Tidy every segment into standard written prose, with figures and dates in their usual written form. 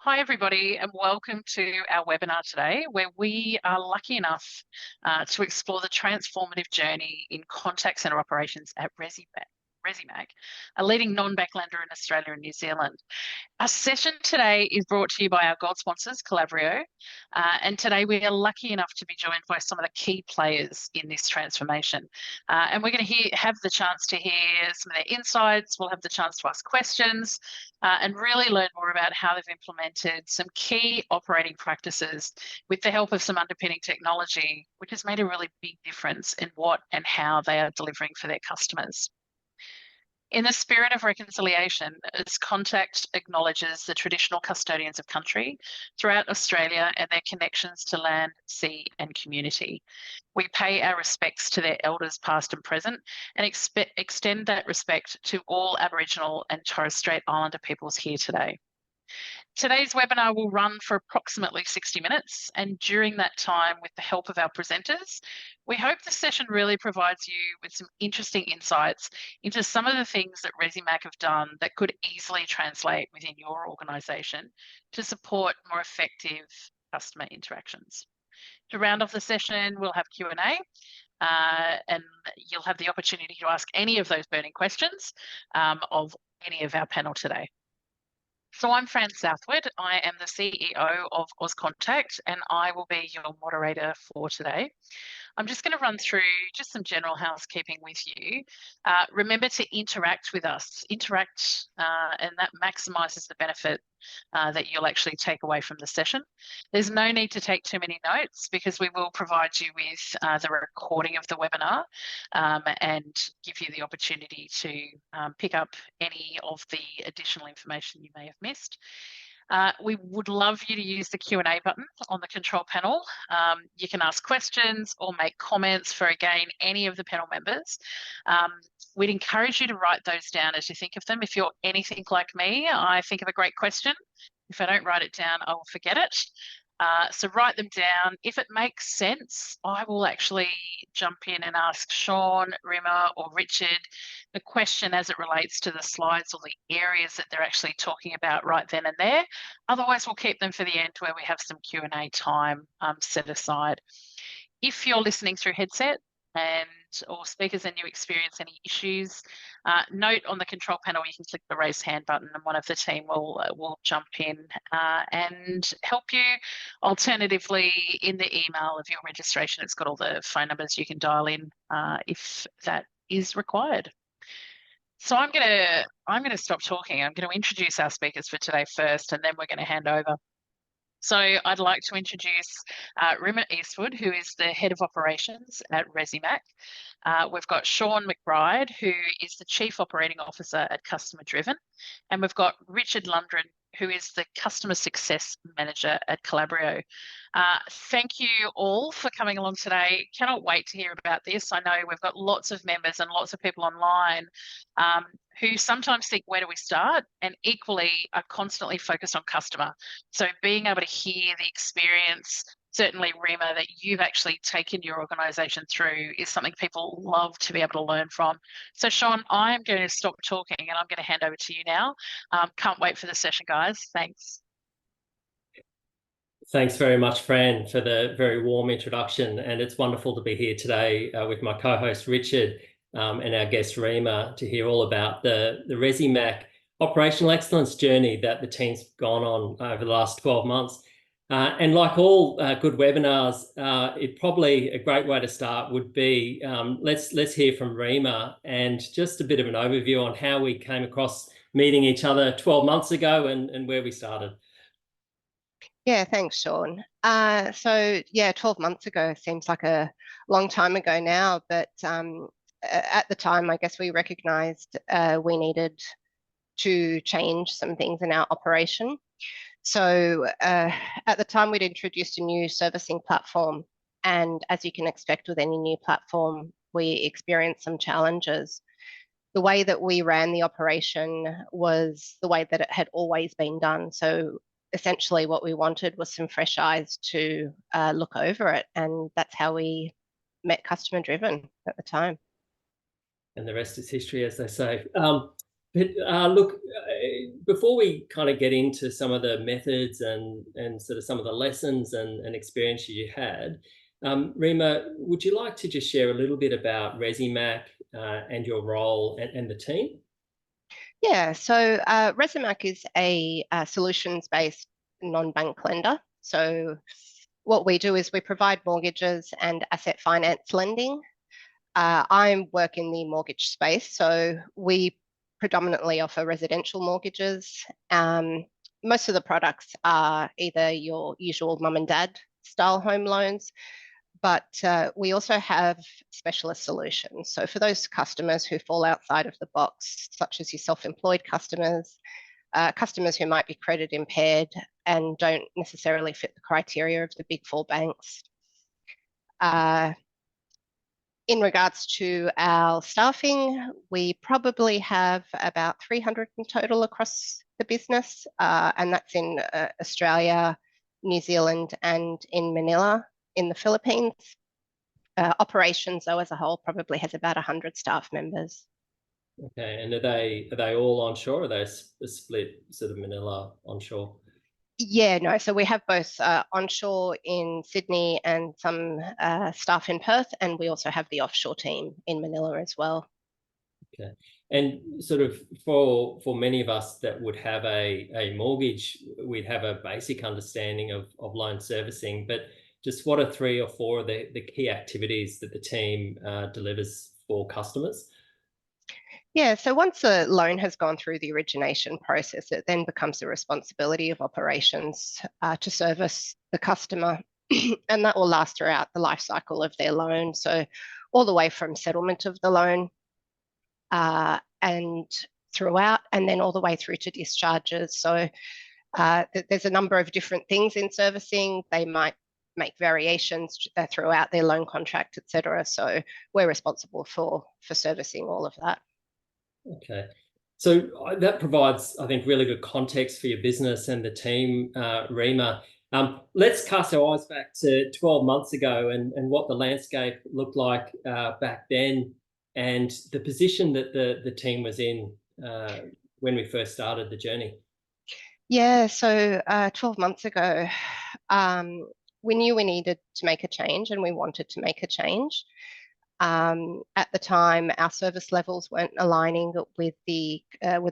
Hi, everybody, and welcome to our webinar today, where we are lucky enough to explore the transformative journey in contact centre operations at Resimac, a leading non-bank lender in Australia and New Zealand. Our session today is brought to you by our gold sponsors, Calabrio, and today we are lucky enough to be joined by some of the key players in this transformation. And we're going to have the chance to hear some of their insights. We'll have the chance to ask questions and really learn more about how they've implemented some key operating practices with the help of some underpinning technology, which has made a really big difference in what and how they are delivering for their customers. In the spirit of reconciliation, Auscontact acknowledges the traditional custodians of country throughout Australia and their connections to land, sea and community. We pay our respects to their elders past and present and extend that respect to all Aboriginal and Torres Strait Islander peoples here today. Today's webinar will run for approximately 60 minutes, and during that time, with the help of our presenters, we hope the session really provides you with some interesting insights into some of the things that Resimac have done that could easily translate within your organisation to support more effective customer interactions. To round off the session, we'll have Q&A. And you'll have the opportunity to ask any of those burning questions of any of our panel today. So I'm Fran Southwood. I am the CEO of Auscontact, and I will be your moderator for today. I'm just going to run through just some general housekeeping with you. Remember to interact with us, and that maximises the benefit that you'll actually take away from the session. There's no need to take too many notes because we will provide you with the recording of the webinar and give you the opportunity to pick up any of the additional information you may have missed. We would love you to use the Q&A button on the control panel. You can ask questions or make comments for, again, any of the panel members. We'd encourage you to write those down as you think of them. If you're anything like me, I think of a great question. If I don't write it down, I will forget it. So write them down. If it makes sense, I will actually jump in and ask Sean, Rima or Richard the question as it relates to the slides or the areas that they're actually talking about right then and there. Otherwise, we'll keep them for the end where we have some Q&A time set aside. If you're listening through headset or speakers and you experience any issues, note on the control panel you can click the raise hand button and one of the team will jump in and help you. Alternatively, in the email of your registration, it's got all the phone numbers you can dial in if that is required. So I'm going to stop talking. I'm going to introduce our speakers for today first, and then we're going to hand over. So I'd like to introduce Rima Eastwood, who is the Head of Operations at Resimac. We've got Sean McBride, who is the Chief Operating Officer at Customer Driven. And we've got Richard Lundgren, who is the Customer Success Manager at Calabrio. Thank you all for coming along today. Cannot wait to hear about this. I know we've got lots of members and lots of people online who sometimes think, where do we start? And equally are constantly focused on customer. So being able to hear the experience, certainly Rima, that you've actually taken your organisation through is something people love to be able to learn from. So Sean, I am going to stop talking and I'm going to hand over to you now. Can't wait for the session, guys. Thanks. Thanks very much, Fran, for the very warm introduction. And it's wonderful to be here today with my co-host, Richard, and our guest, Rima, to hear all about the Resimac operational excellence journey that the team's gone on over the last 12 months. And like all good webinars, it probably a great way to start would be, let's hear from Rima and just a bit of an overview on how we came across meeting each other 12 months ago and where we started. Yeah, thanks, Sean. So yeah, 12 months ago seems like a long time ago now, but at the time, I guess we recognized we needed to change some things in our operation. So at the time, we'd introduced a new servicing platform. And as you can expect with any new platform, we experienced some challenges. The way that we ran the operation was the way that it had always been done. So essentially what we wanted was some fresh eyes to look over it. And that's how we met Customer Driven at the time. And the rest is history, as they say. But look, before we kind of get into some of the methods and sort of some of the lessons and experience you had, Rima, would you like to just share a little bit about Resimac and your role and the team? Yeah, so Resimac is a solutions-based non-bank lender. So what we do is we provide mortgages and asset finance lending. I work in the mortgage space, so we predominantly offer residential mortgages. Most of the products are either your usual mum and dad style home loans, but we also have specialist solutions. So for those customers who fall outside of the box, such as your self-employed customers, customers who might be credit impaired and don't necessarily fit the criteria of the big four banks. In regards to our staffing, we probably have about 300 in total across the business, and that's in Australia, New Zealand, and in Manila in the Philippines. Operations, though, as a whole, probably has about 100 staff members. Okay, and are they all onshore, or are they a split sort of Manila onshore? Yeah, no, so we have both onshore in Sydney and some staff in Perth, and we also have the offshore team in Manila as well. Okay, and sort of for many of us that would have a mortgage, we'd have a basic understanding of loan servicing, but just what are 3 or 4 of the key activities that the team delivers for customers? Yeah, so once a loan has gone through the origination process, it then becomes the responsibility of operations to service the customer, and that will last throughout the life cycle of their loan. So all the way from settlement of the loan and throughout, and then all the way through to discharges. So there's a number of different things in servicing. They might make variations throughout their loan contract, etc. So we're responsible for servicing all of that. Okay, so that provides, I think, really good context for your business and the team, Rima. Let's cast our eyes back to 12 months ago and what the landscape looked like back then, and the position that the team was in when we first started the journey. Yeah, so 12 months ago, we knew we needed to make a change, and we wanted to make a change. At the time, our service levels weren't aligning with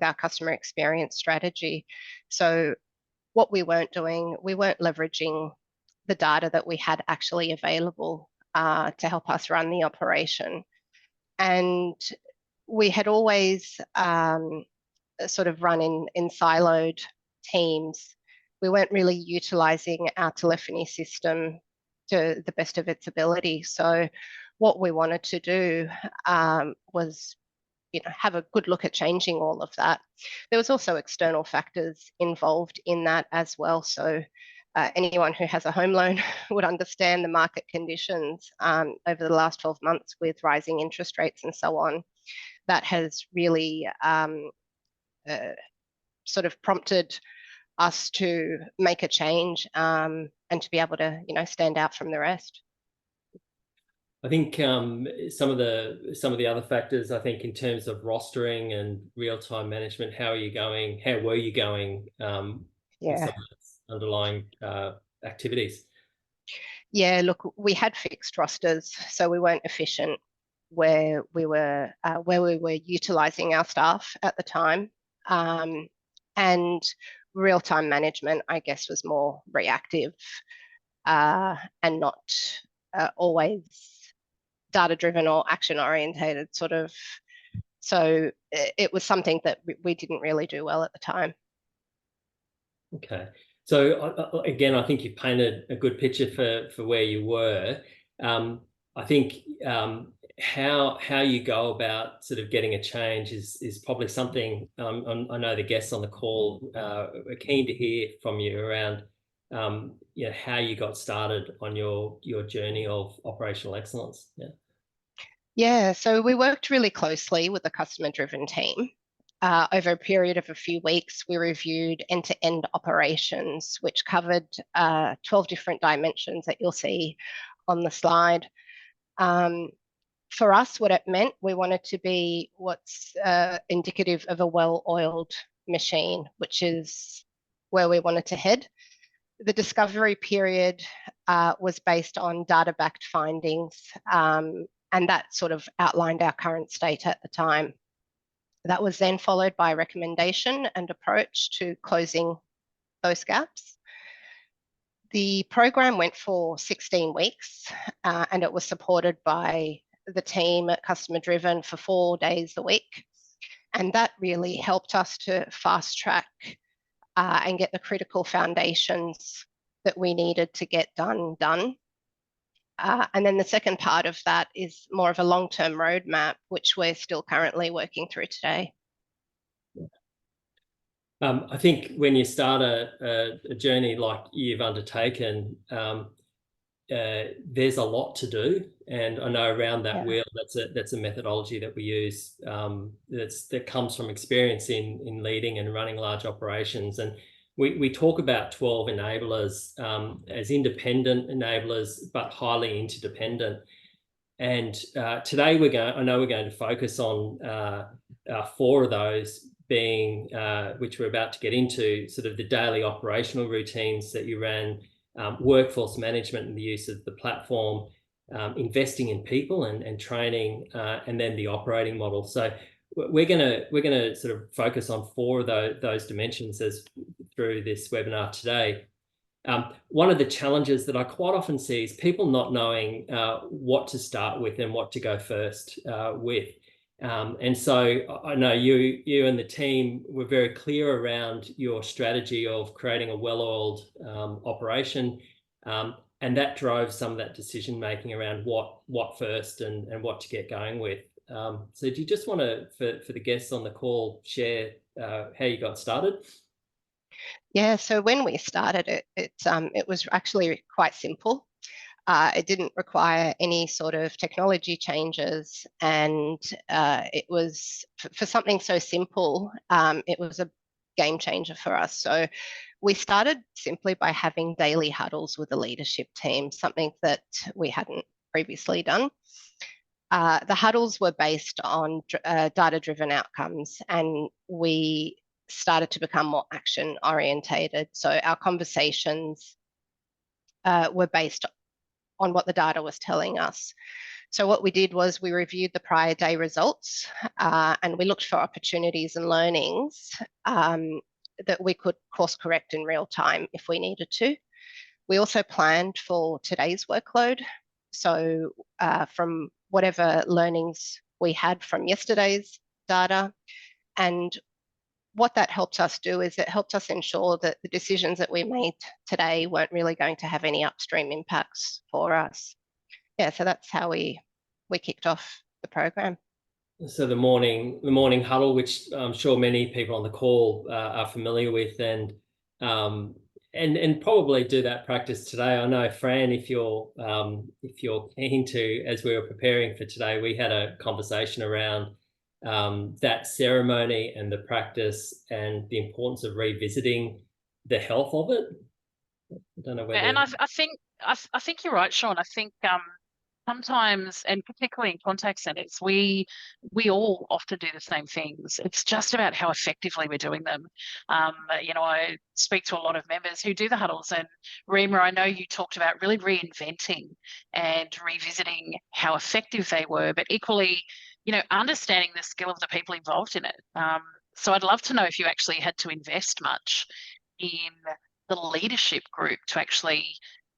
our customer experience strategy. So what we weren't doing, we weren't leveraging the data that we had actually available to help us run the operation. And we had always sort of run in siloed teams. We weren't really utilizing our telephony system to the best of its ability. So what we wanted to do was, have a good look at changing all of that. There was also external factors involved in that as well. So anyone who has a home loan would understand the market conditions over the last 12 months with rising interest rates and so on. That has really sort of prompted us to make a change and to be able to, stand out from the rest. I think some of the other factors, I think, in terms of rostering and real-time management, how were you going with some of those underlying activities? Yeah, look, we had fixed rosters, so we weren't efficient where we were utilizing our staff at the time, and real-time management, I guess, was more reactive and not always data-driven or action-orientated sort of. So it was something that we didn't really do well at the time. Okay. So again, I think you painted a good picture for where you were. I think how you go about sort of getting a change is probably something I know the guests on the call are keen to hear from you around how you got started on your journey of operational excellence. Yeah, so we worked really closely with the Customer Driven team. Over a period of a few weeks, we reviewed end-to-end operations, which covered 12 different dimensions that you'll see on the slide. For us, what it meant, we wanted to be what's indicative of a well-oiled machine, which is where we wanted to head. The discovery period was based on data-backed findings, and that sort of outlined our current state at the time. That was then followed by recommendation and approach to closing those gaps. The program went for 16 weeks, and it was supported by the team at Customer Driven for 4 days a week. And that really helped us to fast track and get the critical foundations that we needed to get done. And then the second part of that is more of a long-term roadmap, which we're still currently working through today. I think when you start a journey like you've undertaken, there's a lot to do, and I know around that wheel, that's a methodology that we use that comes from experience in leading and running large operations. And we talk about 12 enablers as independent enablers, but highly interdependent. And today I know we're going to focus on 4 of those, being which we're about to get into, sort of the daily operational routines that you ran, workforce management and the use of the platform, investing in people and training, and then the operating model. So we're gonna sort of focus on 4 of those dimensions through this webinar today. One of the challenges that I quite often see is people not knowing what to start with and what to go first with. And so I know you and the team were very clear around your strategy of creating a well-oiled operation, and that drove some of that decision making around what first and what to get going with. So do you just want to, for the guests on the call, share how you got started? Yeah, so when we started it was actually quite simple. It didn't require any sort of technology changes, and it was, for something so simple, it was a game changer for us. So we started simply by having daily huddles with the leadership team, something that we hadn't previously done. The huddles were based on data-driven outcomes, and we started to become more action-orientated. So our conversations were based on what the data was telling us. So what we did was we reviewed the prior day results, and we looked for opportunities and learnings that we could course correct in real time if we needed to. We also planned for today's workload. So from whatever learnings we had from yesterday's data, and what that helped us do is it helped us ensure that the decisions that we made today weren't really going to have any upstream impacts for us. Yeah, so that's how we kicked off the program. So the morning huddle, which I'm sure many people on the call are familiar with, and probably do that practice today. I know, Fran, if you're keen to, as we were preparing for today, we had a conversation around that ceremony and the practice and the importance of revisiting the health of it. I don't know whether... And I think you're right, Sean. I think sometimes, and particularly in contact centres, we all often do the same things. It's just about how effectively we're doing them. I speak to a lot of members who do the huddles, and Rima, I know you talked about really reinventing and revisiting how effective they were, but equally, understanding the skill of the people involved in it. So I'd love to know if you actually had to invest much in the leadership group to actually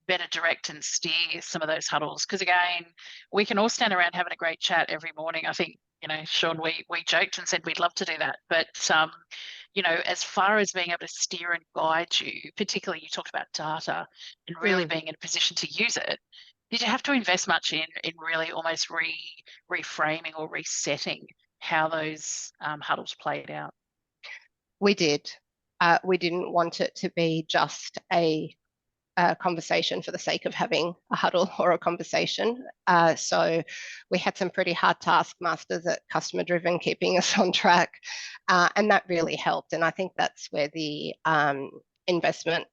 better direct and steer some of those huddles. Because again, we can all stand around having a great chat every morning. I think, Sean, we joked and said we'd love to do that. But, as far as being able to steer and guide you, particularly you talked about data and really being in a position to use it, did you have to invest much in really almost reframing or resetting how those huddles played out? We did. We didn't want it to be just a conversation for the sake of having a huddle or a conversation. So we had some pretty hard taskmasters at Customer Driven keeping us on track, and that really helped. And I think that's where the investment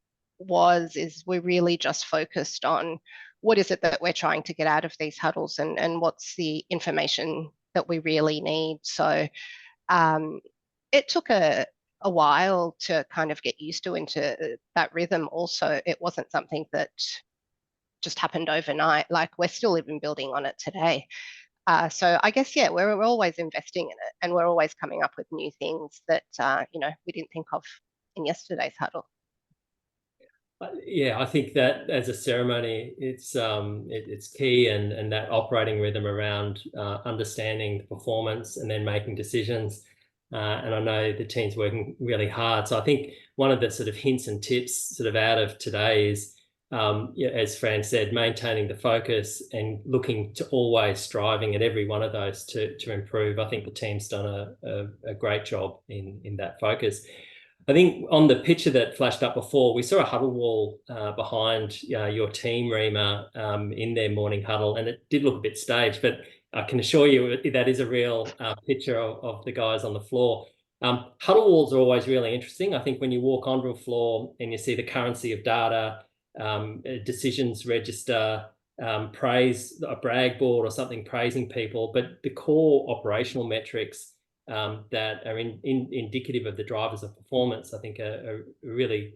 is we really just focused on what is it that we're trying to get out of these huddles, and what's the information that we really need. So it took a a while to kind of get used to into that rhythm. Also, it wasn't something that just happened overnight. Like, we're still even building on it today. So I guess, yeah, we're always investing in it, and we're always coming up with new things that, we didn't think of in yesterday's huddle. Yeah, I think that as a ceremony, it's key, and that operating rhythm around understanding the performance and then making decisions. And I know the team's working really hard. So I think one of the sort of hints and tips sort of out of today is, as Fran said, maintaining the focus and looking to always striving at every one of those to improve. I think the team's done a great job in that focus. I think on the picture that flashed up before, we saw a huddle wall behind your team, Rima, in their morning huddle, and it did look a bit staged, but I can assure you that is a real picture of the guys on the floor. Huddle walls are always really interesting. I think when you walk onto a floor and you see the currency of data, decisions register, praise, a brag board or something praising people, but the core operational metrics that are indicative of the drivers of performance, I think are a really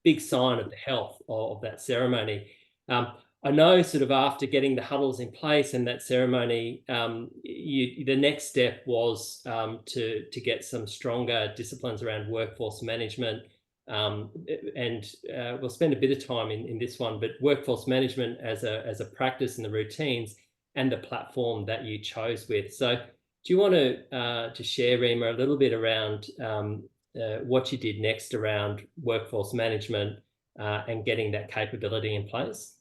big sign of the health of that ceremony. I know sort of after getting the huddles in place and that ceremony, the next step was to get some stronger disciplines around workforce management. And we'll spend a bit of time in this one, but workforce management as a practice and the routines and the platform that you chose with. So do you want to share, Rima, a little bit around what you did next around workforce management and getting that capability in place?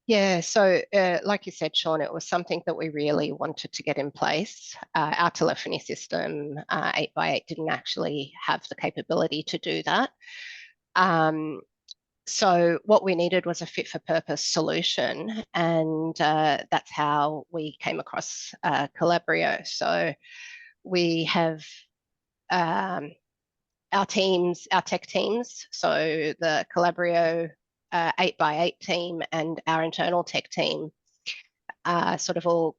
Yeah, so like you said, Sean, it was something that we really wanted to get in place. Our telephony system, 8x8, didn't actually have the capability to do that. So what we needed was a fit-for-purpose solution, and that's how we came across Calabrio. So we have our tech teams, so the Calabrio 8x8 team and our internal tech team sort of all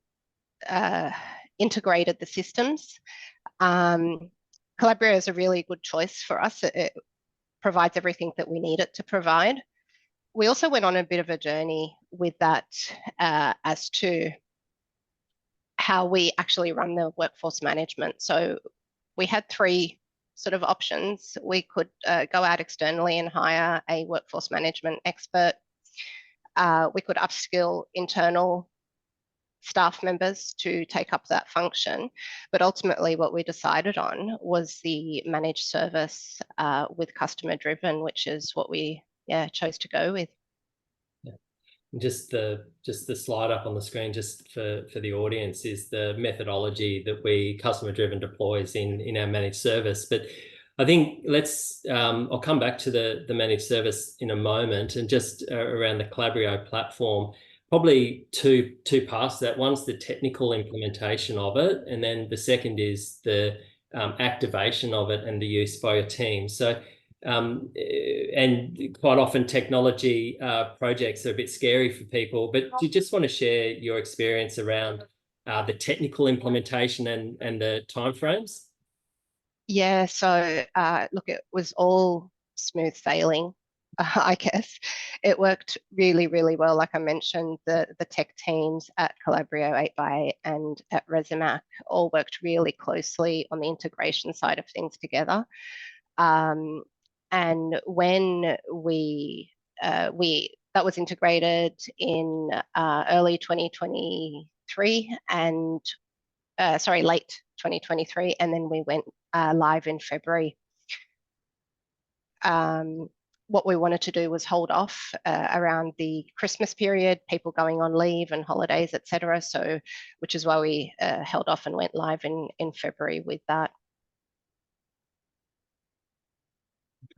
integrated the systems. Calabrio is a really good choice for us. It provides everything that we need it to provide. We also went on a bit of a journey with that as to how we actually run the workforce management. So we had three sort of options. We could go out externally and hire a workforce management expert. We could upskill internal staff members to take up that function. But ultimately what we decided on was the managed service with Customer Driven, which is what we chose to go with. Yeah. Just the slide up on the screen, just for the audience, is the methodology that Customer Driven deploys in our managed service. But I think I'll come back to the managed service in a moment, and just around the Calabrio platform, probably two parts to that. One's the technical implementation of it, and then the second is the activation of it and the use by your team. So and quite often technology projects are a bit scary for people, but do you just want to share your experience around the technical implementation and the timeframes? Yeah, so look, it was all smooth sailing, I guess. It worked really, really well. Like I mentioned, the tech teams at Calabrio 8x8 and at Resimac all worked really closely on the integration side of things together. And when that was integrated in early 2023 and late 2023, and then we went live in February. What we wanted to do was hold off around the Christmas period, people going on leave and holidays, etc. So, which is why we held off and went live in February with that.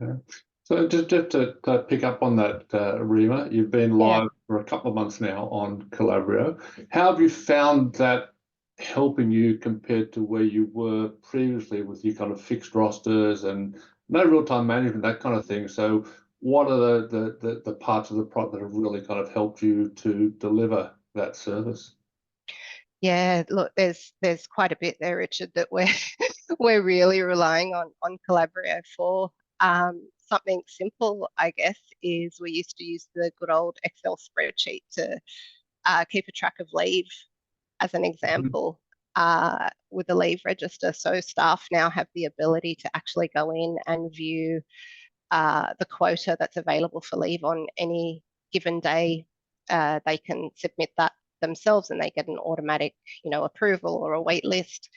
Okay. So just to pick up on that, Rima, you've been live for a couple of months now on Calabrio. How have you found that helping you compared to where you were previously with your kind of fixed rosters and no real-time management, that kind of thing? So what are the parts of the product that have really kind of helped you to deliver that service? Yeah, look, there's quite a bit there, Richard, that we're we're really relying on Calabrio for. Something simple, I guess, is we used to use the good old Excel spreadsheet to keep a track of leave, as an example, with the leave register. So staff now have the ability to actually go in and view the quota that's available for leave on any given day. They can submit that themselves and they get an automatic, approval or a wait list.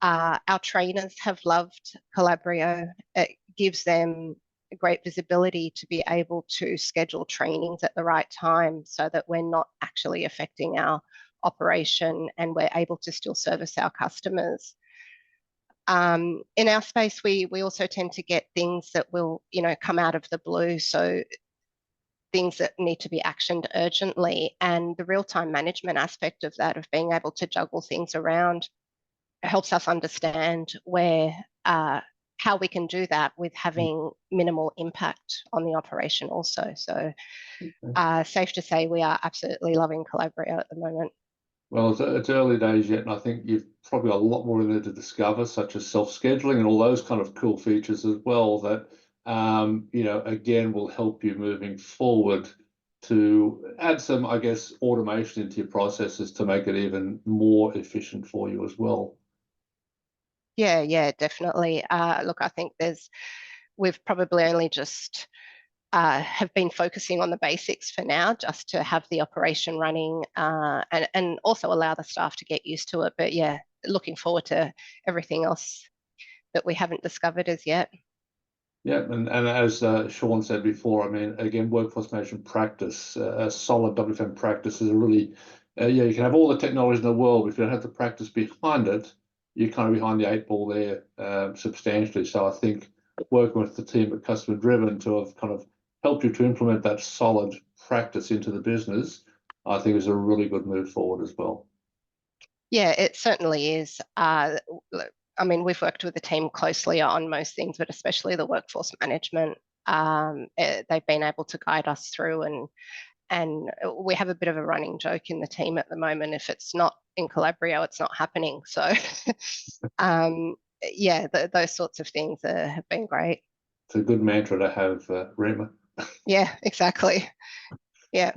Our trainers have loved Calabrio. It gives them great visibility to be able to schedule trainings at the right time so that we're not actually affecting our operation and we're able to still service our customers. In our space, we also tend to get things that will, come out of the blue. So things that need to be actioned urgently, and the real-time management aspect of that, of being able to juggle things around, helps us understand how we can do that with having minimal impact on the operation also. So safe to say we are absolutely loving Calabrio at the moment. Well, it's early days yet, and I think you've probably got a lot more in there to discover, such as self-scheduling and all those kind of cool features as well that, again, will help you moving forward to add some, I guess, automation into your processes to make it even more efficient for you as well. Yeah, definitely. Look, I think we've probably only just have been focusing on the basics for now, just to have the operation running and also allow the staff to get used to it. But yeah, looking forward to everything else that we haven't discovered as yet. Yeah, and as Sean said before, I mean, again, workforce management practice, a solid WFM practice is a really, you can have all the technology in the world, but if you don't have the practice behind it, you're kind of behind the 8 ball there substantially. So I think working with the team at Customer Driven to have kind of helped you to implement that solid practice into the business, I think is a really good move forward as well. Yeah, it certainly is. I mean, we've worked with the team closely on most things, but especially the workforce management. They've been able to guide us through, and we have a bit of a running joke in the team at the moment. If it's not in Calabrio, it's not happening. So, yeah, those sorts of things have been great. It's a good mantra to have, Rima. Yeah, exactly. Yeah.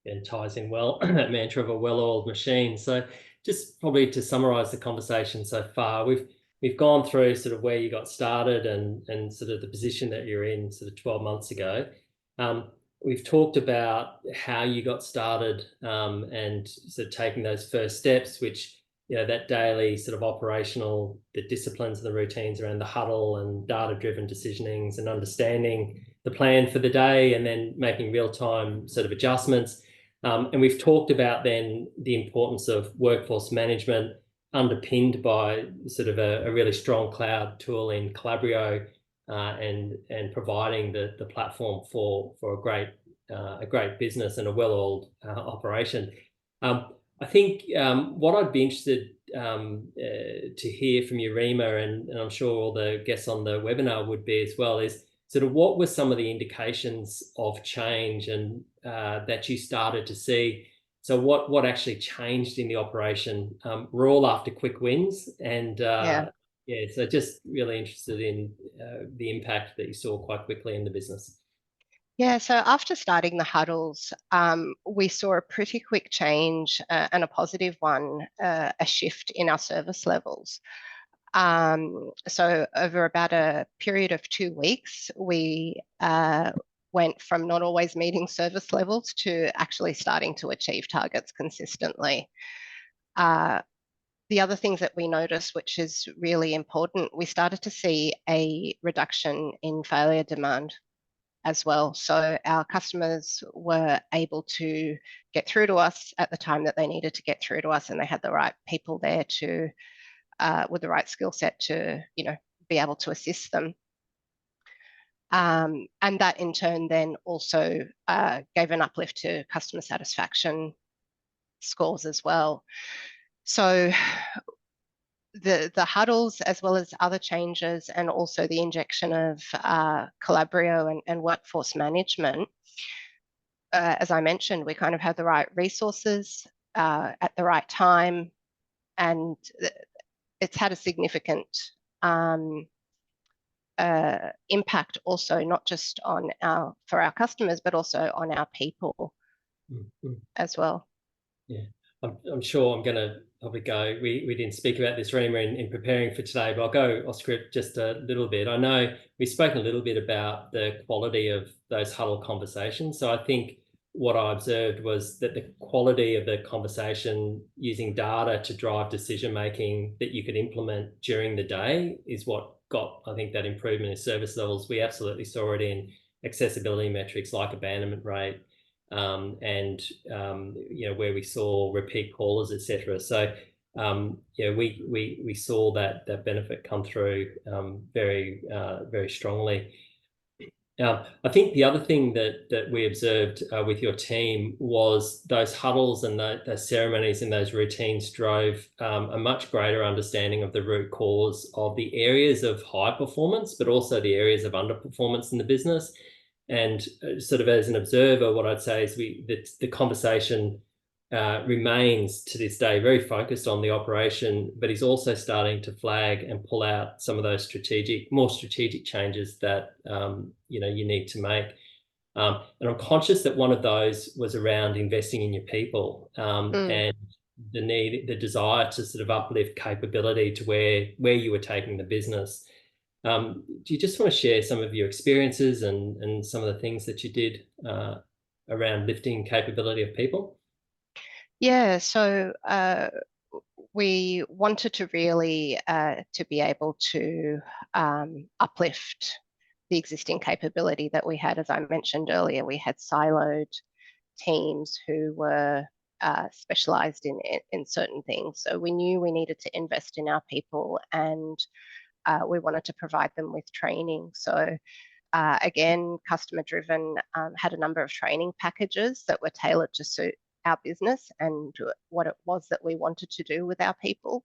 And ties in well that mantra of a well-oiled machine. So just probably to summarize the conversation so far, we've gone through sort of where you got started and sort of the position that you're in sort of 12 months ago. We've talked about how you got started and sort of taking those first steps, which, that daily sort of operational, the disciplines and the routines around the huddle and data-driven decisionings and understanding the plan for the day and then making real-time sort of adjustments. And we've talked about then the importance of workforce management underpinned by sort of a really strong cloud tool in Calabrio and providing the platform for a great business and a well-oiled operation. I think what I'd be interested to hear from you, Rima, and I'm sure all the guests on the webinar would be as well, is sort of what were some of the indications of change and that you started to see? So what actually changed in the operation? We're all after quick wins, and so just really interested in the impact that you saw quite quickly in the business. Yeah, so after starting the huddles, we saw a pretty quick change and a positive one, a shift in our service levels. So over about a period of 2 weeks, we went from not always meeting service levels to actually starting to achieve targets consistently. The other things that we noticed, which is really important, we started to see a reduction in failure demand as well. So our customers were able to get through to us at the time that they needed to get through to us, and they had the right people there to with the right skill set to be able to assist them. And that in turn then also gave an uplift to customer satisfaction scores as well. So the huddles, as well as other changes, and also the injection of Calabrio and workforce management, as I mentioned, we kind of had the right resources at the right time, and it's had a significant impact also, not just on for our customers, but also on our people as well. Yeah, I'm sure I'm going to probably go. We didn't speak about this, Rima, in preparing for today, but I'll go off script just a little bit. I know we've spoken a little bit about the quality of those huddle conversations. So I think what I observed was that the quality of the conversation using data to drive decision making that you could implement during the day is what got, I think, that improvement in service levels. We absolutely saw it in accessibility metrics like abandonment rate, and where we saw repeat callers, etc. So we saw that benefit come through very strongly. I think the other thing that we observed with your team was those huddles and those ceremonies and those routines drove a much greater understanding of the root cause of the areas of high performance, but also the areas of underperformance in the business. And sort of as an observer, what I'd say is the conversation remains to this day very focused on the operation, but he's also starting to flag and pull out some of those more strategic changes that you need to make. And I'm conscious that one of those was around investing in your people, and the desire to sort of uplift capability to where you were taking the business. Do you just want to share some of your experiences and some of the things that you did around lifting capability of people? Yeah, so we wanted to really to be able to uplift the existing capability that we had. As I mentioned earlier, we had siloed teams who were specialized in certain things. So we knew we needed to invest in our people, and we wanted to provide them with training. So again, Customer Driven had a number of training packages that were tailored to suit our business and what it was that we wanted to do with our people.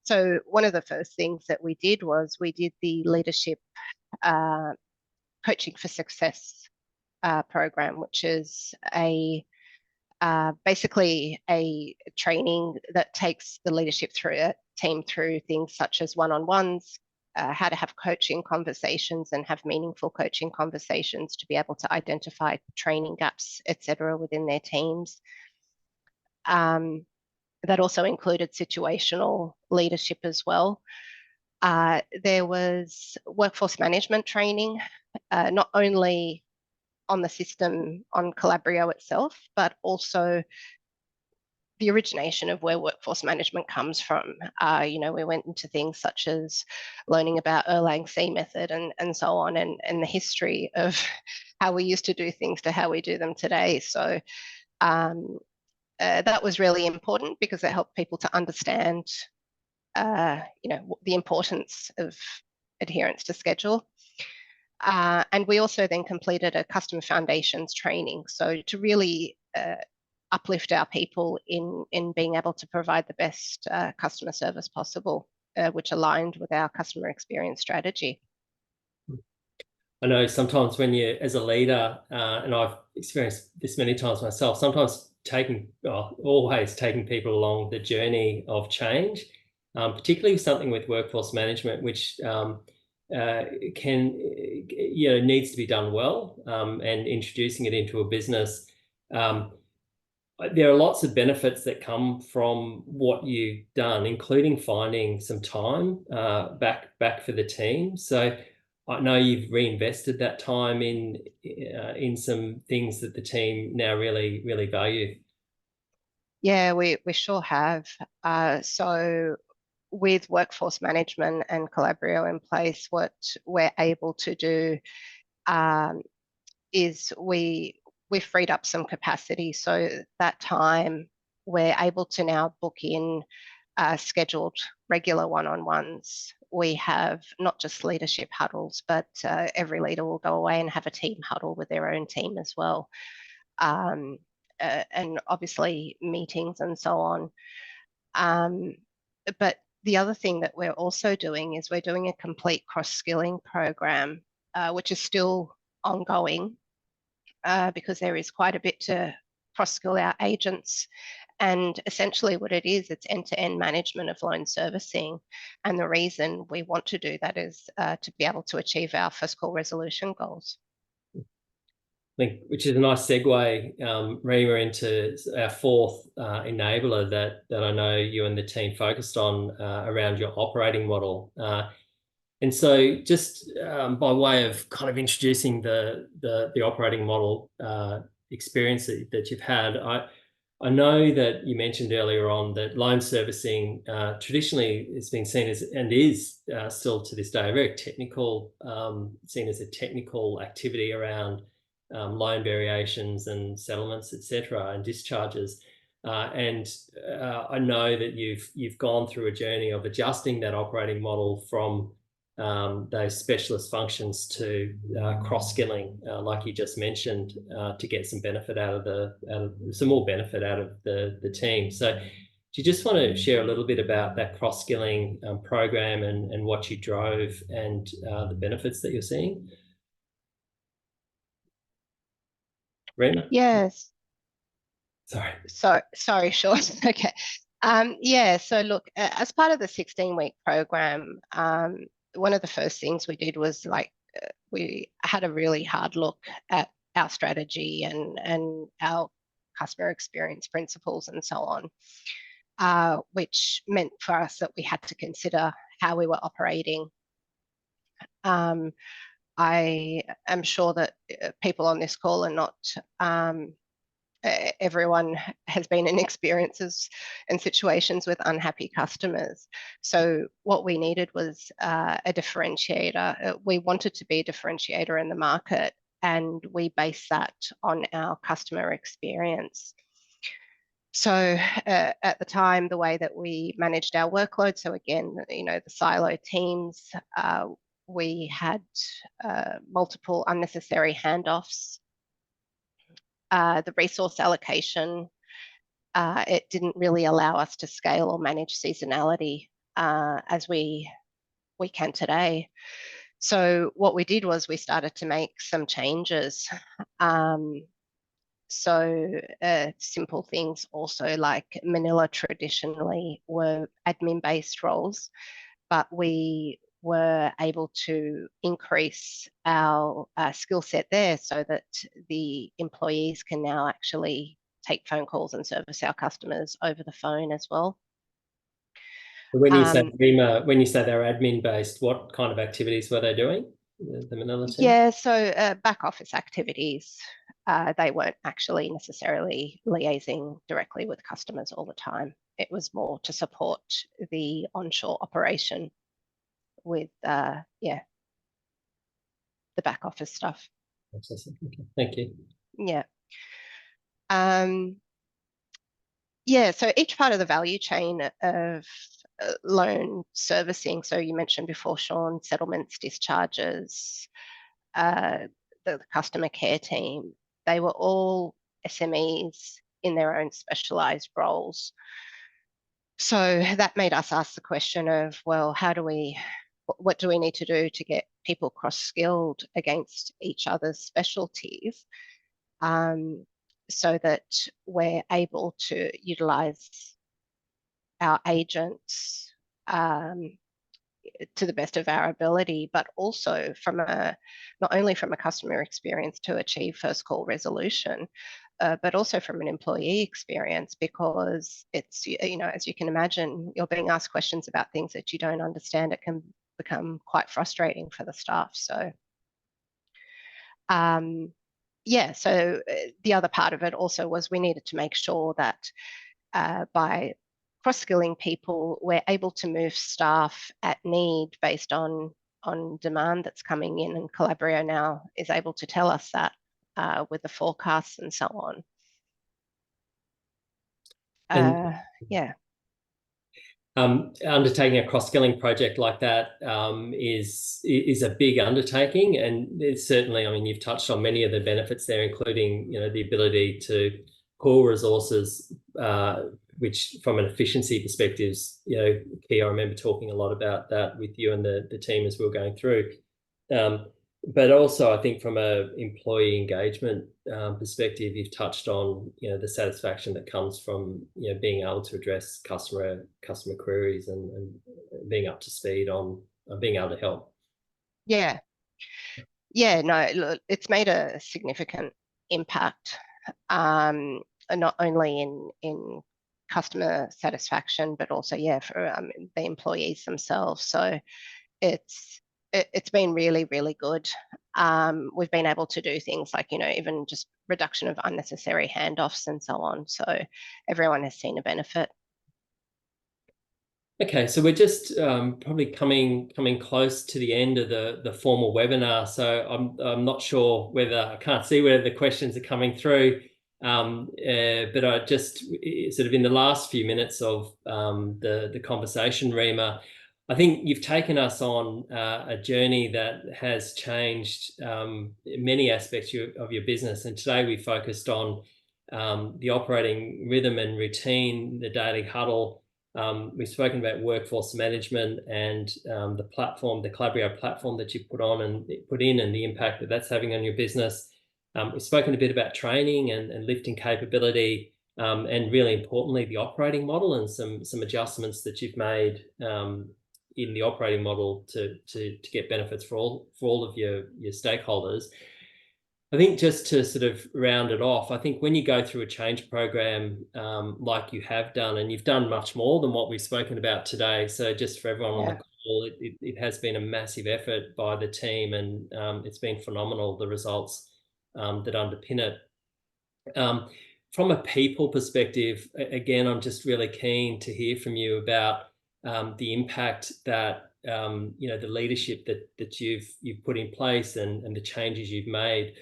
So one of the first things that we did was we did the leadership coaching for success program, which is basically a training that takes the leadership team through things such as one-on-ones, how to have coaching conversations and have meaningful coaching conversations to be able to identify training gaps, etc., within their teams. That also included situational leadership as well. There was workforce management training, not only on the system on Calabrio itself, but also the origination of where workforce management comes from. We went into things such as learning about Erlang's C method and so on, and the history of how we used to do things to how we do them today. So that was really important because it helped people to understand, the importance of adherence to schedule. And we also then completed a customer foundations training. So to really uplift our people in being able to provide the best customer service possible, which aligned with our customer experience strategy. I know sometimes when you, as a leader, and I've experienced this many times myself, sometimes always taking people along the journey of change, particularly something with workforce management, which needs to be done well, and introducing it into a business. There are lots of benefits that come from what you've done, including finding some time back for the team. So I know you've reinvested that time in some things that the team now really, really value. Yeah, we sure have. So with workforce management and Calabrio in place, what we're able to do is we've freed up some capacity. So that time we're able to now book in scheduled regular one-on-ones. We have not just leadership huddles, but every leader will go away and have a team huddle with their own team as well. And obviously meetings and so on. But the other thing that we're also doing is we're doing a complete cross-skilling program, which is still ongoing, because there is quite a bit to cross-skill our agents And essentially what it is, it's end-to-end management of loan servicing. And the reason we want to do that is to be able to achieve our first call resolution goals. I think, which is a nice segue, Rima, into our fourth enabler that I know you and the team focused on around your operating model. And so just by way of kind of introducing the operating model experience that you've had, I know that you mentioned earlier on that loan servicing traditionally has been seen as, and is still to this day, a very technical, seen as a technical activity around loan variations and settlements, etc., and discharges. And I know that you've gone through a journey of adjusting that operating model from those specialist functions to cross-skilling, like you just mentioned, to get some benefit out of some more benefit out of the team. So do you just want to share a little bit about that cross-skilling program and what you drove and the benefits that you're seeing? Rima? Yes. Sorry, Sean. Okay. Yeah, so look, as part of the 16-week program, one of the first things we did was we had a really hard look at our strategy and our customer experience principles and so on, which meant for us that we had to consider how we were operating. I am sure that people on this call are not everyone has been in experiences and situations with unhappy customers. So what we needed was a differentiator. We wanted to be a differentiator in the market, and we based that on our customer experience. So at the time, the way that we managed our workload, so again, the silo teams, we had multiple unnecessary handoffs. The resource allocation, it didn't really allow us to scale or manage seasonality as we can today. So what we did was we started to make some changes. So simple things also, like Manila traditionally were admin-based roles, but we were able to increase our skill set there so that the employees can now actually take phone calls and service our customers over the phone as well. When you say, Rima, when you say they're admin-based, what kind of activities were they doing, the Manila team? Yeah, so back office activities. They weren't actually necessarily liaising directly with customers all the time. It was more to support the onshore operation with the back office stuff. Okay. Thank you. Yeah. Yeah, so each part of the value chain of loan servicing, so you mentioned before, Sean, settlements, discharges, the customer care team, they were all SMEs in their own specialized roles. So that made us ask the question of, well, what do we need to do to get people cross-skilled against each other's specialties, so that we're able to utilize our agents to the best of our ability, but also not only from a customer experience to achieve first call resolution, but also from an employee experience, because it's, as you can imagine, you're being asked questions about things that you don't understand. It can become quite frustrating for the staff. So so the other part of it also was we needed to make sure that by cross-skilling people, we're able to move staff at need based on demand that's coming in, and Calabrio now is able to tell us that with the forecasts and so on. Yeah. Undertaking a cross-skilling project like that is a big undertaking, and it's certainly, I mean, you've touched on many of the benefits there, including the ability to pool resources, which from an efficiency perspective is key. I remember talking a lot about that with you and the team as we were going through. But also, I think from a employee engagement perspective, you've touched on, the satisfaction that comes from, being able to address customer queries and being up to speed on being able to help. Yeah, no, look, it's made a significant impact, not only in customer satisfaction, but also, for the employees themselves. So it's been really, really good. We've been able to do things like, even just reduction of unnecessary handoffs and so on. So everyone has seen a benefit. Okay, so we're just probably coming close to the end of the formal webinar. So I'm not sure whether, I can't see whether the questions are coming through, but I just sort of in the last few minutes of the conversation, Rima, I think you've taken us on a journey that has changed many aspects of your business, and today we focused on the operating rhythm and routine, the daily huddle. We've spoken about workforce management and the platform, the Calabrio platform that you put in and the impact that that's having on your business. We've spoken a bit about training and lifting capability, and really importantly, the operating model and some adjustments that you've made in the operating model to get benefits for all of your stakeholders. I think just to sort of round it off, I think when you go through a change program like you have done, and you've done much more than what we've spoken about today. So just for everyone on the call, it has been a massive effort by the team, and it's been phenomenal, the results that underpin it. From a people perspective, again, I'm just really keen to hear from you about the impact that the leadership that you've put in place and the changes you've made.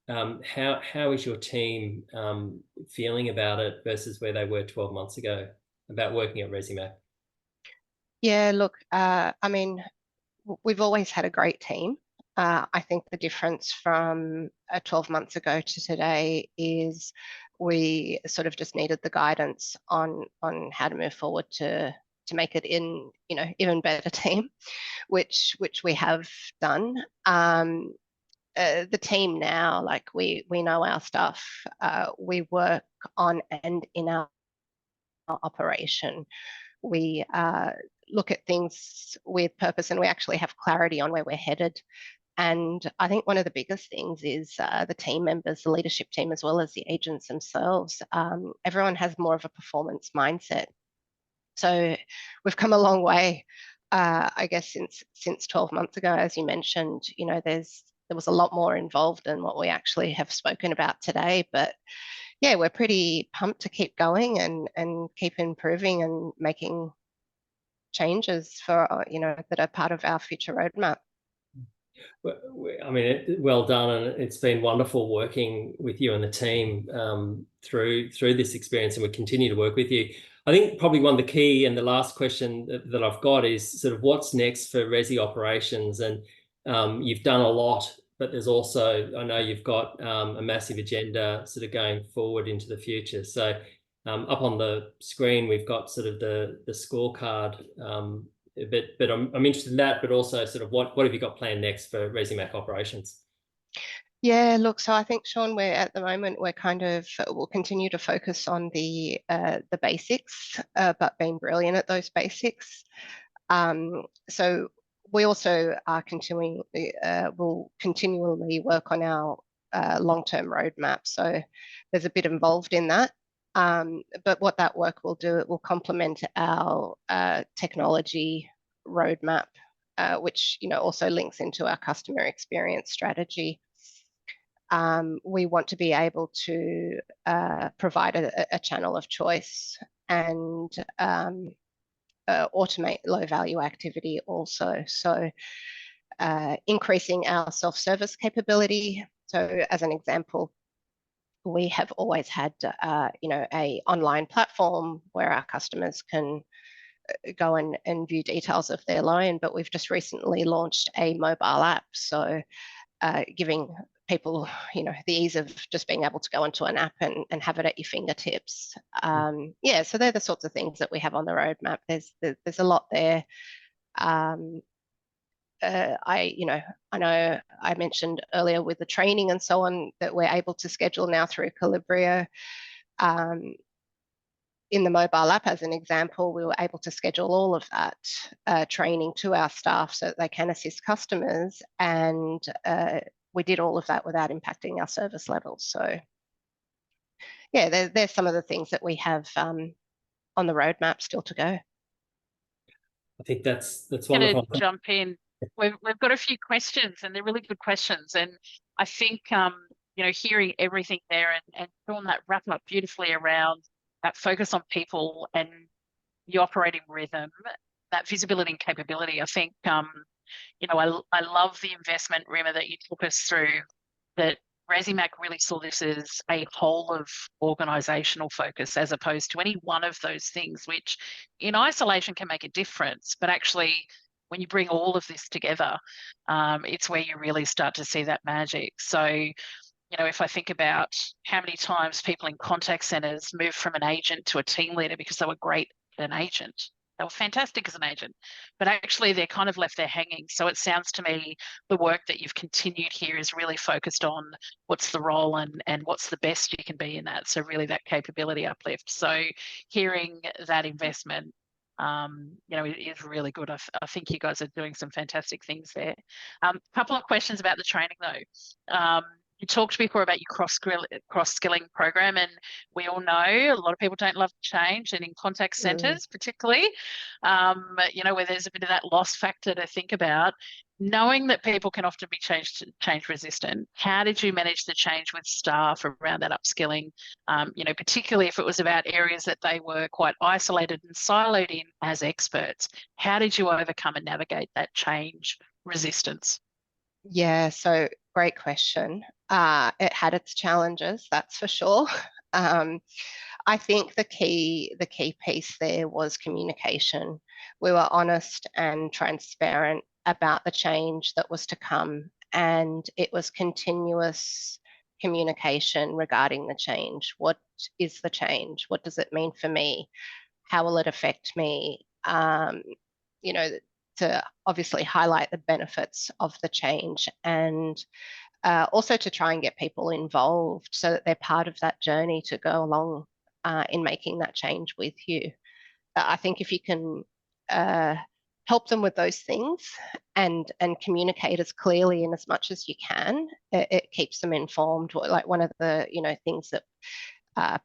How is your team feeling about it versus where they were 12 months ago about working at Resimac? Yeah, look, I mean, we've always had a great team. I think the difference from 12 months ago to today is we sort of just needed the guidance on how to move forward to make it in, even better team, which we have done. The team now, like we know our stuff. We work on and in our operation. We look at things with purpose, and we actually have clarity on where we're headed. And I think one of the biggest things is the team members, the leadership team, as well as the agents themselves. Everyone has more of a performance mindset. So we've come a long way, I guess, since 12 months ago. As you mentioned, there was a lot more involved than what we actually have spoken about today. But yeah, we're pretty pumped to keep going and keep improving and making changes for that are part of our future roadmap. I mean, well done, and it's been wonderful working with you and the team through this experience, and we continue to work with you. I think probably one of the key and the last question that I've got is sort of what's next for Resi operations, and you've done a lot, but there's also, I know you've got a massive agenda sort of going forward into the future. So up on the screen, we've got sort of the scorecard. But I'm interested in that, but also sort of what have you got planned next for Resimac operations? Yeah, look, so I think, Sean, we're kind of, we'll continue to focus on the basics, but being brilliant at those basics. So we also are will continually work on our long-term roadmap. So there's a bit involved in that. But what that work will do, it will complement our technology roadmap, which also links into our customer experience strategy. We want to be able to provide a channel of choice and automate low-value activity also. So increasing our self-service capability. So as an example, we have always had, a online platform where our customers can go and view details of their loan, but we've just recently launched a mobile app. So giving people, the ease of just being able to go into an app and have it at your fingertips. So they're the sorts of things that we have on the roadmap. There's a lot there. I know I mentioned earlier with the training and so on that we're able to schedule now through Calabrio. In the mobile app, as an example, we were able to schedule all of that training to our staff so that they can assist customers, and we did all of that without impacting our service levels. So yeah, there's some of the things that we have on the roadmap still to go. I think that's I'm wonderful. gonna jump in. We've got a few questions, and they're really good questions. And I think hearing everything there and Sean, that wrap up beautifully around that focus on people and the operating rhythm, that visibility and capability. I think I love the investment, Rima, that you took us through. That Resimac really saw this as a whole of organisational focus, as opposed to any one of those things, which in isolation can make a difference. But actually, when you bring all of this together, it's where you really start to see that magic. So, if I think about how many times people in contact centres move from an agent to a team leader because they were great at an agent, they were fantastic as an agent, but actually they're kind of left there hanging. So it sounds to me the work that you've continued here is really focused on what's the role and what's the best you can be in that. So really that capability uplift. So hearing that investment, is really good. I think you guys are doing some fantastic things there. A couple of questions about the training though. You talked before about your cross-skilling program, and we all know a lot of people don't love change, and in contact centres particularly, where there's a bit of that loss factor to think about. Knowing that people can often be change resistant, how did you manage the change with staff around that upskilling, particularly if it was about areas that they were quite isolated and siloed in as experts? How did you overcome and navigate that change resistance? Yeah, so great question. It had its challenges, that's for sure. I think the key piece there was communication. We were honest and transparent about the change that was to come, and it was continuous communication regarding the change. What is the change? What does it mean for me? How will it affect me? To obviously highlight the benefits of the change, and also to try and get people involved so that they're part of that journey to go along in making that change with you. I think if you can help them with those things and communicate as clearly and as much as you can, it keeps them informed. Like one of the things that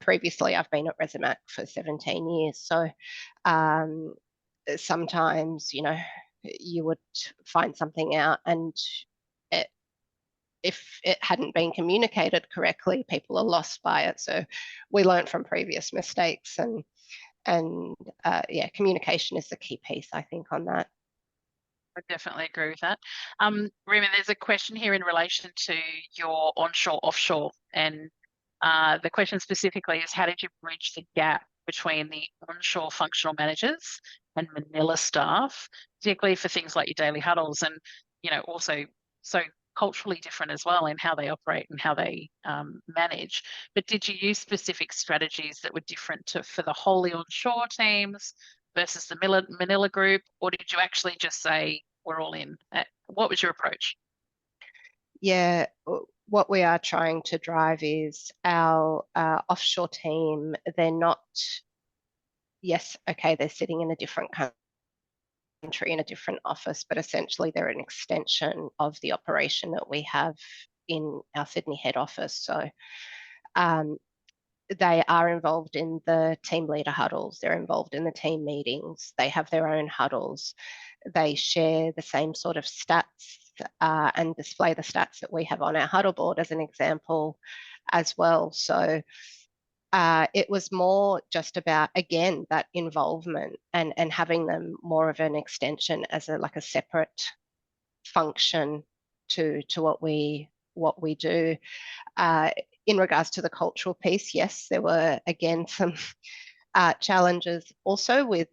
previously I've been at Resimac for 17 years, so sometimes you would find something out, and if it hadn't been communicated correctly, people are lost by it. So we learned from previous mistakes, and communication is the key piece, I think, on that. I definitely agree with that. Rima, there's a question here in relation to your onshore, offshore, and the question specifically is, how did you bridge the gap between the onshore functional managers and Manila staff, particularly for things like your daily huddles, and also so culturally different as well in how they operate and how they manage. But did you use specific strategies that were different for the wholly onshore teams versus the Manila group, or did you actually just say we're all in? What was your approach? Yeah, what we are trying to drive is our offshore team. They're not, yes, okay, they're sitting in a different country in a different office, but essentially they're an extension of the operation that we have in our Sydney head office. So they are involved in the team leader huddles, they're involved in the team meetings, they have their own huddles, they share the same sort of stats and display the stats that we have on our huddle board as an example as well. So it was more just about, again, that involvement and having them more of an extension as a separate function to what we do. In regards to the cultural piece, yes, there were again some challenges also with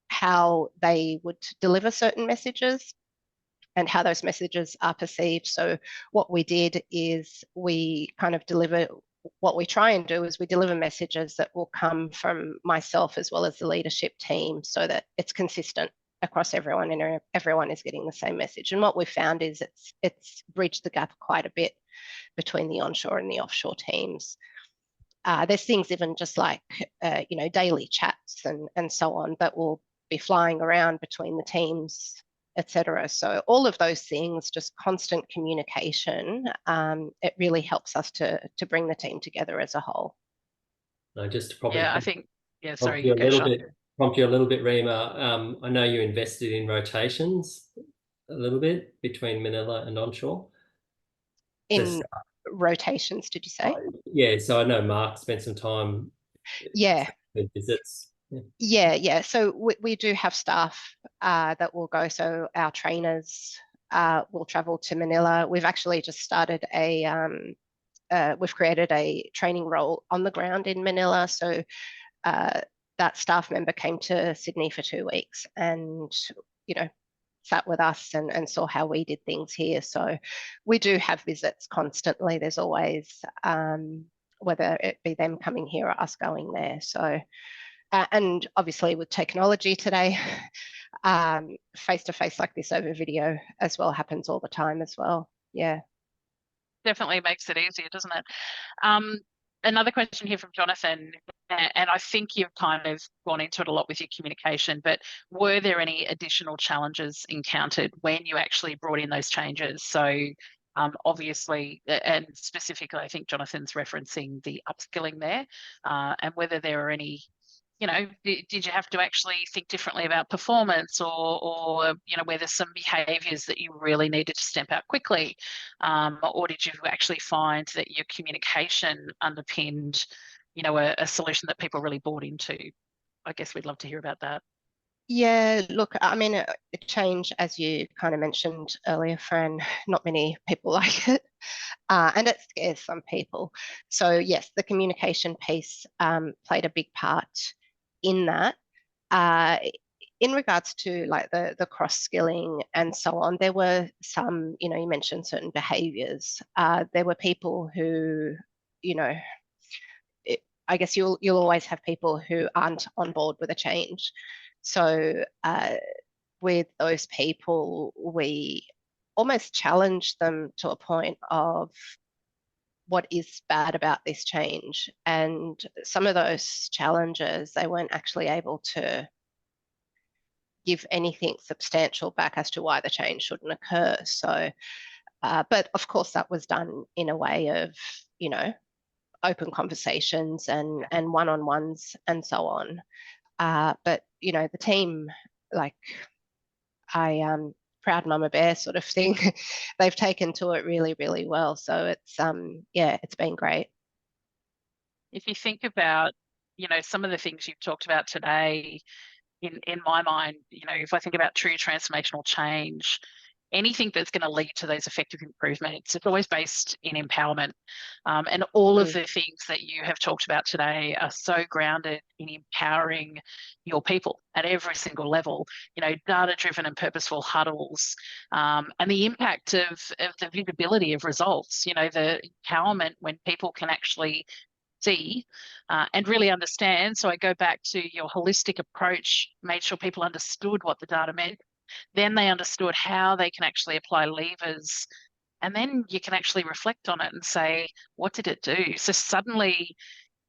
how they would deliver certain messages and how those messages are perceived. So what we did is we kind of what we try and do is we deliver messages that will come from myself as well as the leadership team so that it's consistent across everyone, and everyone is getting the same message. And what we found is it's bridged the gap quite a bit between the onshore and the offshore teams. There's things even just like, daily chats and so on that will be flying around between the teams, etc. So all of those things, just constant communication, it really helps us to bring the team together as a whole. Just to probably sorry, you go, Sean. Prompt you a little bit, Rima. I know you invested in rotations a little bit between Manila and onshore. In rotations, did you say? Yeah, so I know Mark spent some time with visits. Yeah. So we do have staff that will go. So our trainers will travel to Manila. We've actually just started we've created a training role on the ground in Manila. So that staff member came to Sydney for 2 weeks and, sat with us and saw how we did things here. So we do have visits constantly. There's always, whether it be them coming here or us going there. So, and obviously with technology today, face-to-face like this over video as well happens all the time as well. Yeah. Definitely makes it easier, doesn't it? Another question here from Jonathan, and I think you've kind of gone into it a lot with your communication, but were there any additional challenges encountered when you actually brought in those changes? So obviously, and specifically, I think Jonathan's referencing the upskilling there, and whether there are any, did you have to actually think differently about performance, or were there some behaviours that you really needed to stamp out quickly, or did you actually find that your communication underpinned, a solution that people really bought into? I guess we'd love to hear about that. Yeah, look, I mean, a change, as you kind of mentioned earlier, Fran, not many people like it, and it scares some people. So yes, the communication piece played a big part in that. In regards to like the cross-skilling and so on, there were some, you mentioned certain behaviours. There were people who, I guess you'll always have people who aren't on board with a change. So with those people, we almost challenged them to a point of what is bad about this change. And some of those challenges, they weren't actually able to give anything substantial back as to why the change shouldn't occur. So, but of course that was done in a way of, open conversations and one-on-ones and so on. But, the team, like proud mama bear sort of thing, they've taken to it really, really well. So it's, it's been great. If you think about, some of the things you've talked about today, in my mind, if I think about true transformational change, anything that's going to lead to those effective improvements, it's always based in empowerment. And all of the things that you have talked about today are so grounded in empowering your people at every single level, data-driven and purposeful huddles, and the impact of the visibility of results, the empowerment when people can actually see and really understand. So I go back to your holistic approach, made sure people understood what the data meant. Then they understood how they can actually apply levers. And then you can actually reflect on it and say, what did it do? So suddenly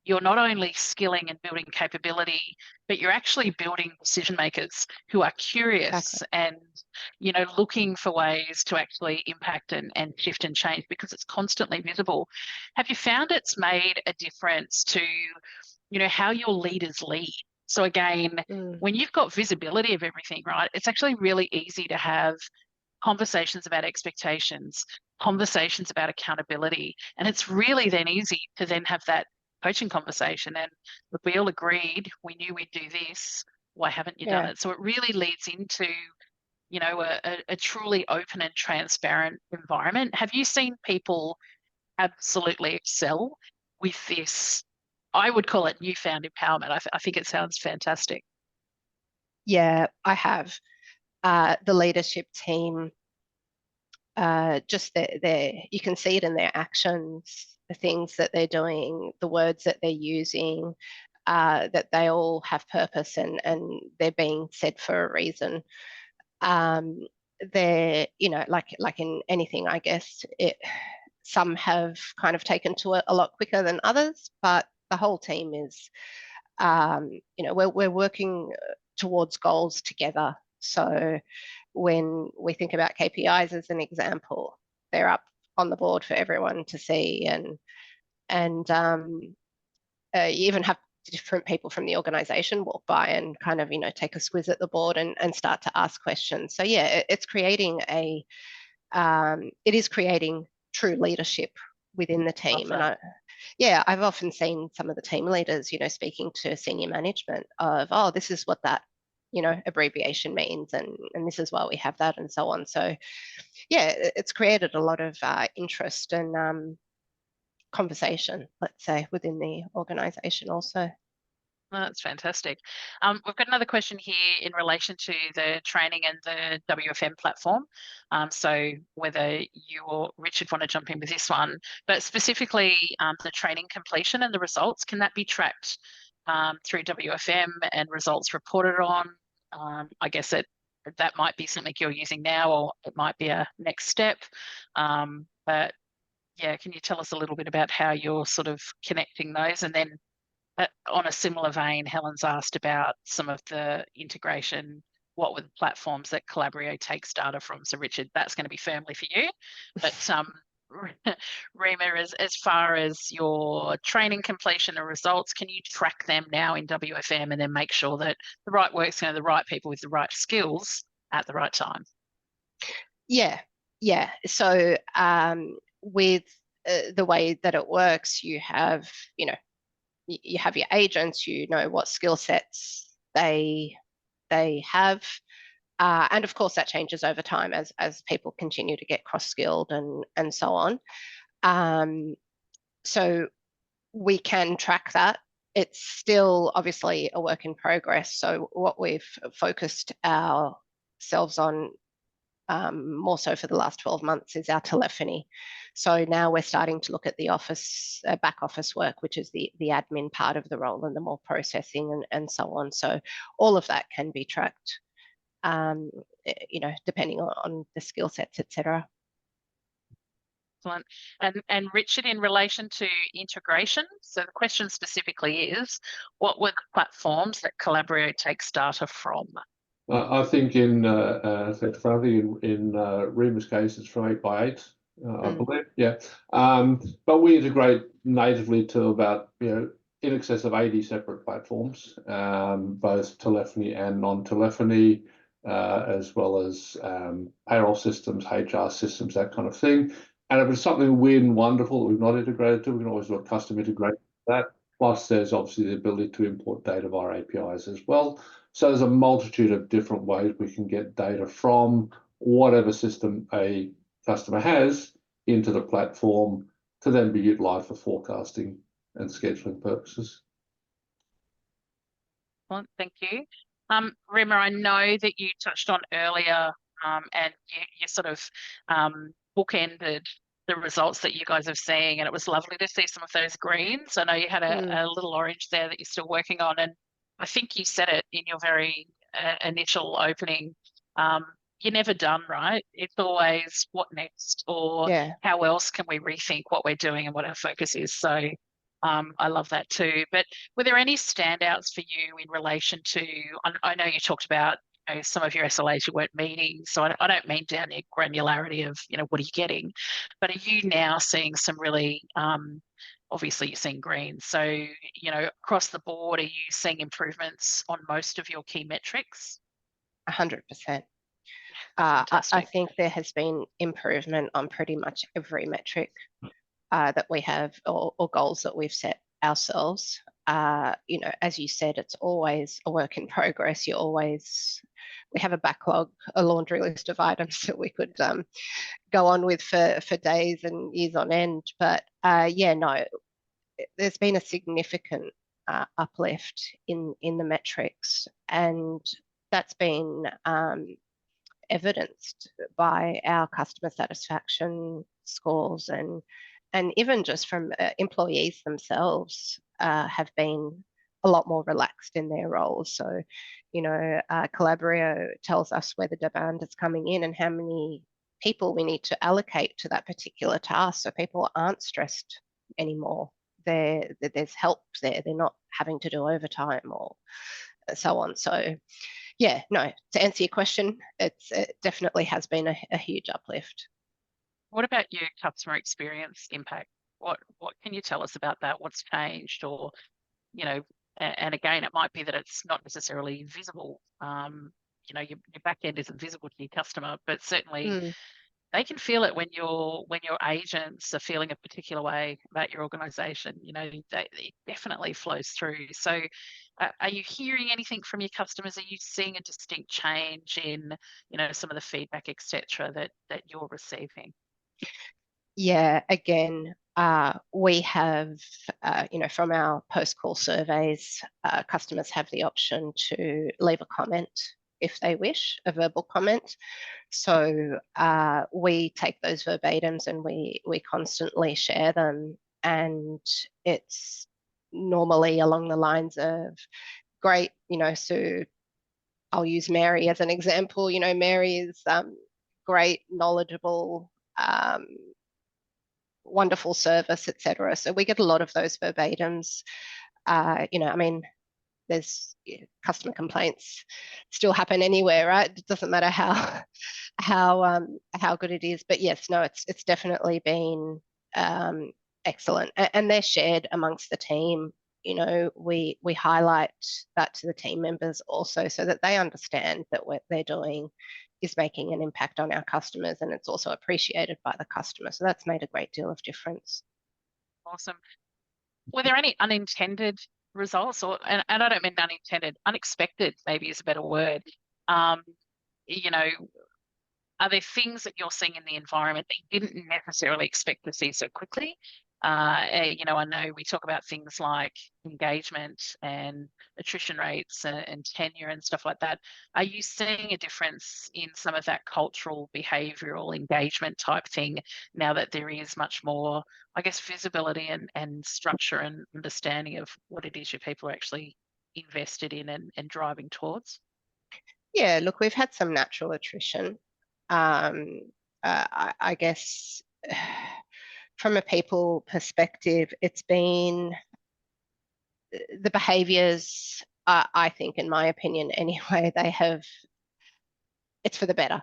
you're not only skilling and building capability, but you're actually building decision makers who are curious and, looking for ways to actually impact and shift and change, because it's constantly visible. Have you found it's made a difference to, how your leaders lead? So again, when you've got visibility of everything, right, it's actually really easy to have conversations about expectations, conversations about accountability. And it's really then easy to then have that coaching conversation. And look, we all agreed, we knew we'd do this. Why haven't you done it? So it really leads into, a truly open and transparent environment. Have you seen people absolutely excel with this? I would call it newfound empowerment. I think it sounds fantastic. Yeah, I have. The leadership team, just you can see it in their actions, the things that they're doing, the words that they're using. that they all have purpose and they're being said for a reason. They're, you know, like in anything, I guess, some have kind of taken to it a lot quicker than others, but the whole team is, you know, we're working towards goals together. So when we think about KPIs as an example, they're up on the board for everyone to see, and you even have different people from the organization walk by and kind of, you know, take a squiz at the board and start to ask questions. So yeah, it's creating it is creating true leadership within the team. And I've often seen some of the team leaders, you know, speaking to senior management of, oh, this is what that, you know, abbreviation means, and this is why we have that, and so on. So yeah, it's created a lot of interest and conversation, let's say, within the organization also. That's fantastic. We've got another question here in relation to the training and the WFM platform. So whether you or Richard want to jump in with this one, but specifically the training completion and the results, can that be tracked through WFM and results reported on? I guess that might be something you're using now, or it might be a next step. But yeah, can you tell us a little bit about how you're sort of connecting those? And then on a similar vein, Helen's asked about some of the integration. What were the platforms that Calabrio takes data from? So Richard, that's going to be firmly for you. But Rima, as far as your training completion and results, can you track them now in WFM and then make sure that the right work's going to the right people with the right skills at the right time? Yeah. So with the way that it works, you have, you know, you have your agents, you know what skill sets they have, and of course that changes over time as people continue to get cross-skilled and so on. So we can track that. It's still obviously a work in progress. So what we've focused ourselves on more so for the last 12 months is our telephony. So now we're starting to look at the office, back office work, which is the admin part of the role and the more processing and so on. So all of that can be tracked, you know, depending on the skill sets, etc. Excellent. And Richard, in relation to integration, so the question specifically is, what were the platforms that Calabrio takes data from? I think in Rima's case, it's from 8x8, I believe. Yeah. But we integrate natively to about, you know, in excess of 80 separate platforms, both telephony and non-telephony, as well as payroll systems, HR systems, that kind of thing. And if it's something weird and wonderful that we've not integrated to, we can always do a custom integration for that. Plus, there's obviously the ability to import data via APIs as well. So there's a multitude of different ways we can get data from whatever system a customer has into the platform to then be utilised for forecasting and scheduling purposes. Well, thank you. Rima, I know that you touched on earlier and you sort of bookended the results that you guys are seeing, and it was lovely to see some of those greens. I know you had a little orange there that you're still working on, and I think you said it in your very initial opening. You're never done, right? It's always what next, or how else can we rethink what we're doing and what our focus is. So I love that too. But were there any standouts for you in relation to, I know you talked about, you know, some of your SLAs you weren't meeting, so I don't mean down the granularity of, you know, what are you getting, but are you now seeing some really, obviously you're seeing green, so, you know, across the board, are you seeing improvements on most of your key metrics? 100%. I think there has been improvement on pretty much every metric that we have, or goals that we've set ourselves. You know, as you said, it's always a work in progress. We have a backlog, a laundry list of items that we could go on with for days and years on end. But yeah, no, there's been a significant uplift in the metrics, and that's been evidenced by our customer satisfaction scores, and even just from employees themselves have been a lot more relaxed in their roles. So, Calabrio tells us where the demand is coming in and how many people we need to allocate to that particular task, so people aren't stressed anymore. There's help there. They're not having to do overtime or so on. So yeah, no, to answer your question, it definitely has been a huge uplift. What about your customer experience impact? What can you tell us about that? What's changed? Or, and again, it might be that it's not necessarily visible. Your back end isn't visible to your customer, but certainly they can feel it when your agents are feeling a particular way about your organization. It definitely flows through. So are you hearing anything from your customers? Are you seeing a distinct change in, some of the feedback, etc., that you're receiving? Yeah, again, we have, from our post-call surveys, customers have the option to leave a comment if they wish, a verbal comment. So we take those verbatims and we constantly share them, and it's normally along the lines of, great, Sue, I'll use Mary as an example. Mary is great, knowledgeable, wonderful service, etc. So we get a lot of those verbatims. There's customer complaints still happen anywhere, right? It doesn't matter how good it is. But yes, no, it's definitely been excellent, and they're shared amongst the team. We highlight that to the team members also, so that they understand that what they're doing is making an impact on our customers, and it's also appreciated by the customer. So that's made a great deal of difference. Awesome. Were there any unintended results, and I don't mean unintended, unexpected maybe is a better word? Are there things that you're seeing in the environment that you didn't necessarily expect to see so quickly? I know we talk about things like engagement and attrition rates and tenure and stuff like that. Are you seeing a difference in some of that cultural, behavioural engagement type thing now that there is much more, I guess, visibility and structure and understanding of what it is your people are actually invested in and driving towards? Yeah, look, we've had some natural attrition. I guess from a people perspective, it's been the behaviours, I think, in my opinion anyway, it's for the better.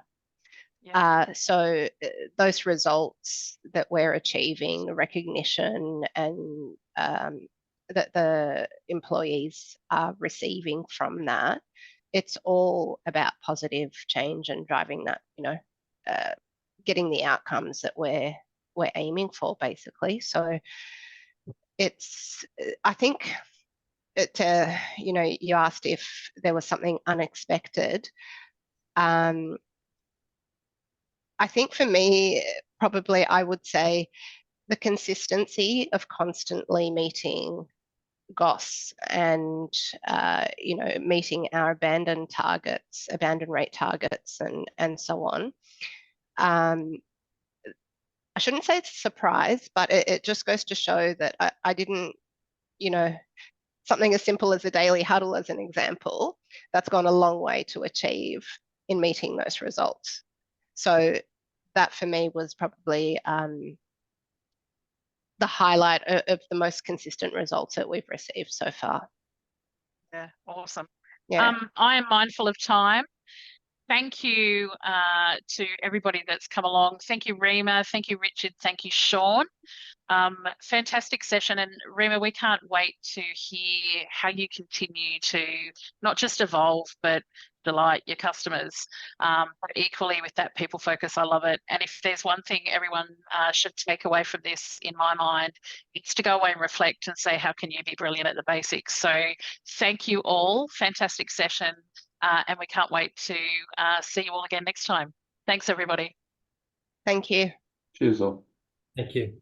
Yeah. So those results that we're achieving, recognition, and that the employees are receiving from that, it's all about positive change and driving that, getting the outcomes that we're aiming for, basically. So I think you asked if there was something unexpected. I think for me, probably I would say the consistency of constantly meeting GOS and meeting our abandon rate targets, and so on. I shouldn't say it's a surprise, but it just goes to show that I didn't, something as simple as a daily huddle, as an example, that's gone a long way to achieve in meeting those results. So that for me was probably the highlight of the most consistent results that we've received so far. Yeah, awesome. Yeah. I am mindful of time. Thank you to everybody that's come along. Thank you, Rima. Thank you, Richard. Thank you, Sean. Fantastic session. And Rima, we can't wait to hear how you continue to not just evolve, but delight your customers. But equally with that people focus, I love it. And if there's one thing everyone should take away from this, in my mind, it's to go away and reflect and say, how can you be brilliant at the basics? So thank you all. Fantastic session. And we can't wait to see you all again next time. Thanks, everybody. Thank you. Cheers all. Thank you.